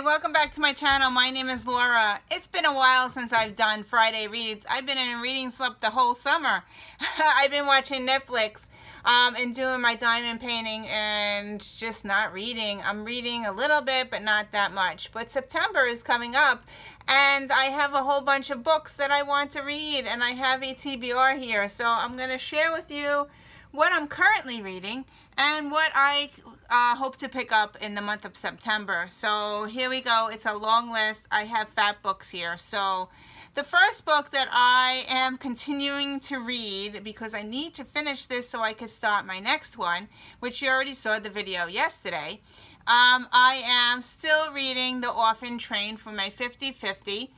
Welcome back to my channel. My name is Laura. It's been a while since I've done Friday Reads. I've been in a reading slump the whole summer. I've been watching Netflix and doing my diamond painting and just not reading. I'm reading a little bit, but not that much. But September is coming up and I have a whole bunch of books that I want to read, and I have a TBR here. So I'm going to share with you what I'm currently reading and what I hope to pick up in the month of September. So here we go. It's a long list. I have fat books here. So the first book that I am continuing to read, because I need to finish this so I could start my next one, which you already saw the video yesterday. I am still reading The Orphan Train for my 50/50.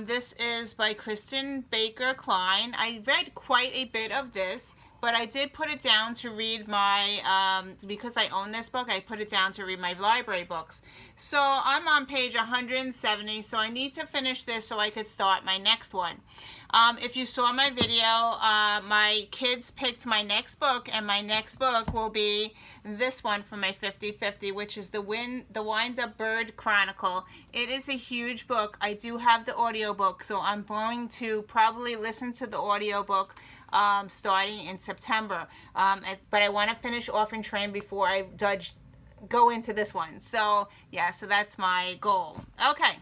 This is by Kristen Baker-Kline. I read quite a bit of this, but I did put it down to read my, because I own this book, I put it down to read my library books. So I'm on page 170, so I need to finish this so I could start my next one. If you saw my video, my kids picked my next book, and my next book will be this one for my 50/50, which is The Wind-Up Bird Chronicle. It is a huge book. I do have the audiobook, so I'm going to probably listen to the audiobook starting in September. But I want to finish Orphan Train before I go into this one. So yeah, so that's my goal. Okay.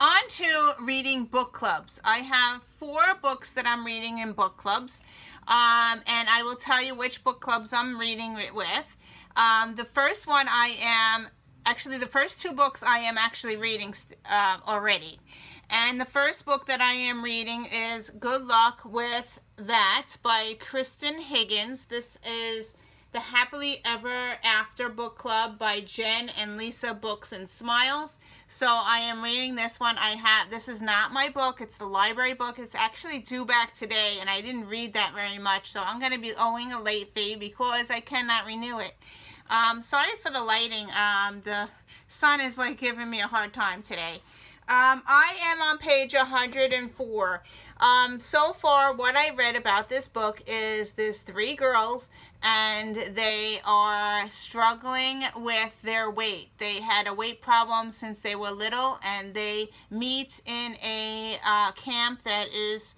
On to reading book clubs. I have 4 books that I'm reading in book clubs, and I will tell you which book clubs I'm reading it with. The first one the first 2 books I am actually reading already. And the first book that I am reading is Good Luck with That by Kristan Higgins. This is the Happily Ever After book club by Jen and Lisa Books and Smiles. So I am reading this one. This is not my book. It's the library book. It's actually due back today, and I didn't read that very much. So I'm going to be owing a late fee because I cannot renew it. Sorry for the lighting. The sun is like giving me a hard time today. I am on page 104. So far, what I read about this book is there's 3 girls, and they are struggling with their weight. They had a weight problem since they were little, and they meet in a camp that is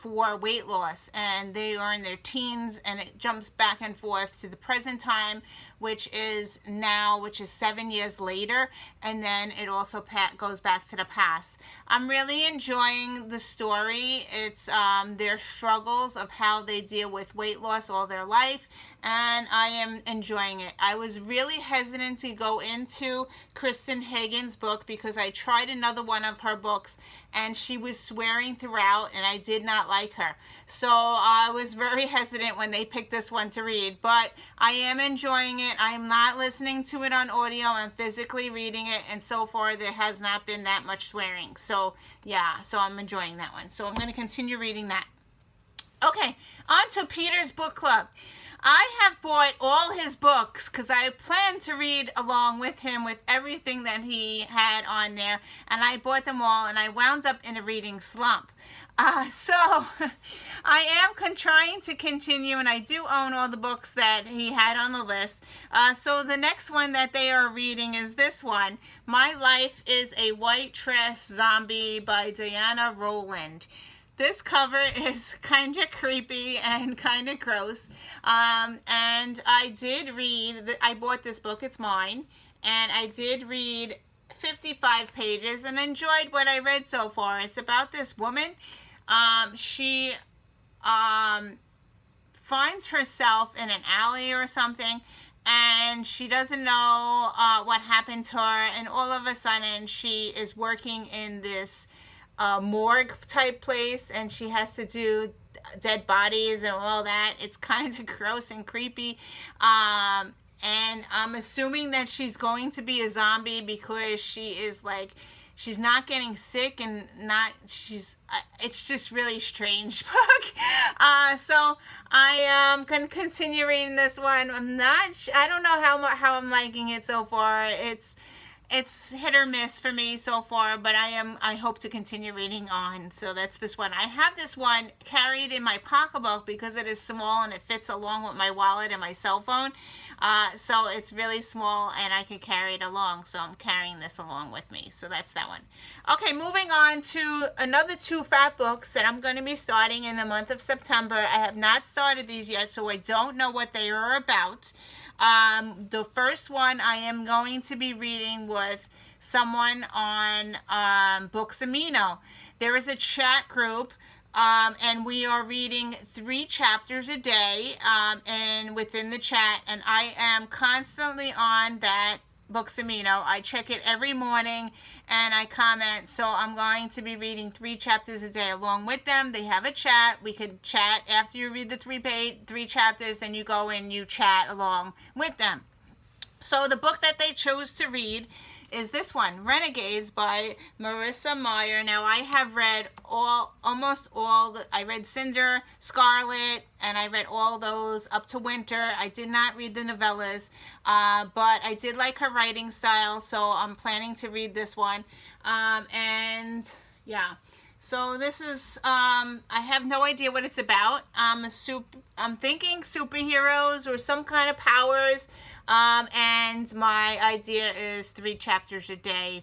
for weight loss, and they are in their teens, and it jumps back and forth to the present time, which is 7 years later, and then it also goes back to the past. I'm really enjoying the story. It's their struggles of how they deal with weight loss all their life, and I am enjoying it. I was really hesitant to go into Kristan Higgins' book because I tried another one of her books, and she was swearing throughout, and I did not like her. So I was very hesitant when they picked this one to read, but I am enjoying it. I am not listening to it on audio. I'm physically reading it, and so far there has not been that much swearing. So yeah, so I'm enjoying that one. So I'm going to continue reading that. Okay, on to Peter's book club. I have bought all his books because I planned to read along with him with everything that he had on there, and I bought them all, and I wound up in a reading slump. So I am trying to continue, and I do own all the books that he had on the list. So the next one that they are reading is this one, My Life is a White Trash Zombie by Diana Rowland. This cover is kind of creepy and kind of gross, and I did read, I bought this book, it's mine, and I did read 55 pages and enjoyed what I read so far. It's about this woman. She finds herself in an alley or something, and she doesn't know what happened to her, and all of a sudden she is working in this morgue type place, and she has to do dead bodies and all that. It's kind of gross and creepy, and I'm assuming that she's going to be a zombie because she is like, she's not getting sick, and it's just really strange book. So I am going to continue reading this one. I don't know how I'm liking it so far. it's hit or miss for me so far, but I hope to continue reading on. So that's this one. I have this one carried in my pocketbook because it is small and it fits along with my wallet and my cell phone. So it's really small and I can carry it along. So I'm carrying this along with me. So that's that one. Okay, moving on to another 2 fat books that I'm going to be starting in the month of September. I have not started these yet, so I don't know what they are about. The first one I am going to be reading with someone on Books Amino. There is a chat group, and we are reading 3 chapters a day, and within the chat, and I am constantly on that Books Amino. I check it every morning and I comment. So I'm going to be reading 3 chapters a day along with them. They have a chat. We could chat after you read the 3 chapters, then you go and you chat along with them. So the book that they chose to read is this one, Renegades by Marissa Meyer. Now I have read almost all, I read Cinder, Scarlet, and I read all those up to Winter. I did not read the novellas, but I did like her writing style, so I'm planning to read this one. And yeah, so this is, I have no idea what it's about. I'm thinking superheroes or some kind of powers. And my idea is 3 chapters a day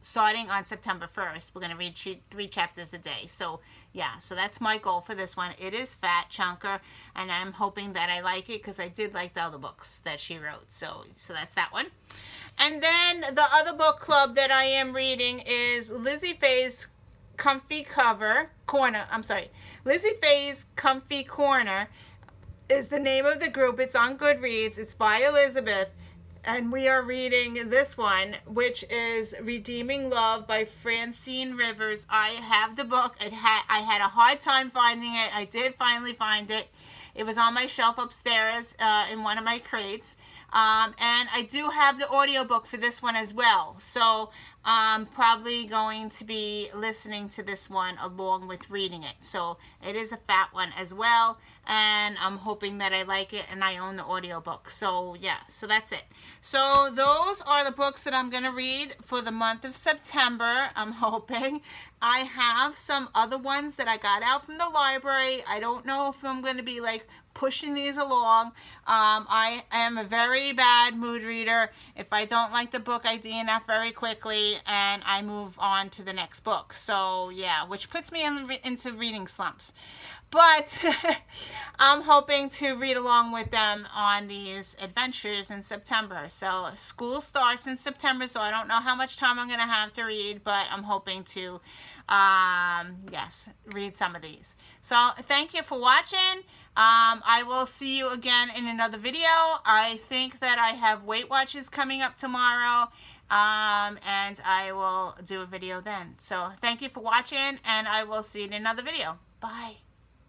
starting on September 1st. We're going to read 3 chapters a day. So, yeah, so that's my goal for this one. It is fat, chunker, and I'm hoping that I like it because I did like the other books that she wrote. So that's that one. And then the other book club that I am reading is Lizzie Faye's Comfy Corner. Lizzie Faye's Comfy Corner is the name of the group. It's on Goodreads. It's by Elizabeth. And we are reading this one, which is Redeeming Love by Francine Rivers. I have the book. I had a hard time finding it. I did finally find it. It was on my shelf upstairs in one of my crates. And I do have the audiobook for this one as well. So I'm probably going to be listening to this one along with reading it. So it is a fat one as well. And I'm hoping that I like it and I own the audiobook. So yeah, so that's it. So those are the books that I'm going to read for the month of September. I'm hoping. I have some other ones that I got out from the library. I don't know if I'm going to be like pushing these along. I am a very bad mood reader. If I don't like the book, I DNF very quickly and I move on to the next book. So yeah, which puts me into reading slumps. But I'm hoping to read along with them on these adventures in September. So school starts in September, so I don't know how much time I'm going to have to read, but I'm hoping to, yes, read some of these. So thank you for watching. I will see you again in another video. I think that I have Weight Watchers coming up tomorrow, and I will do a video then. So thank you for watching, and I will see you in another video. Bye.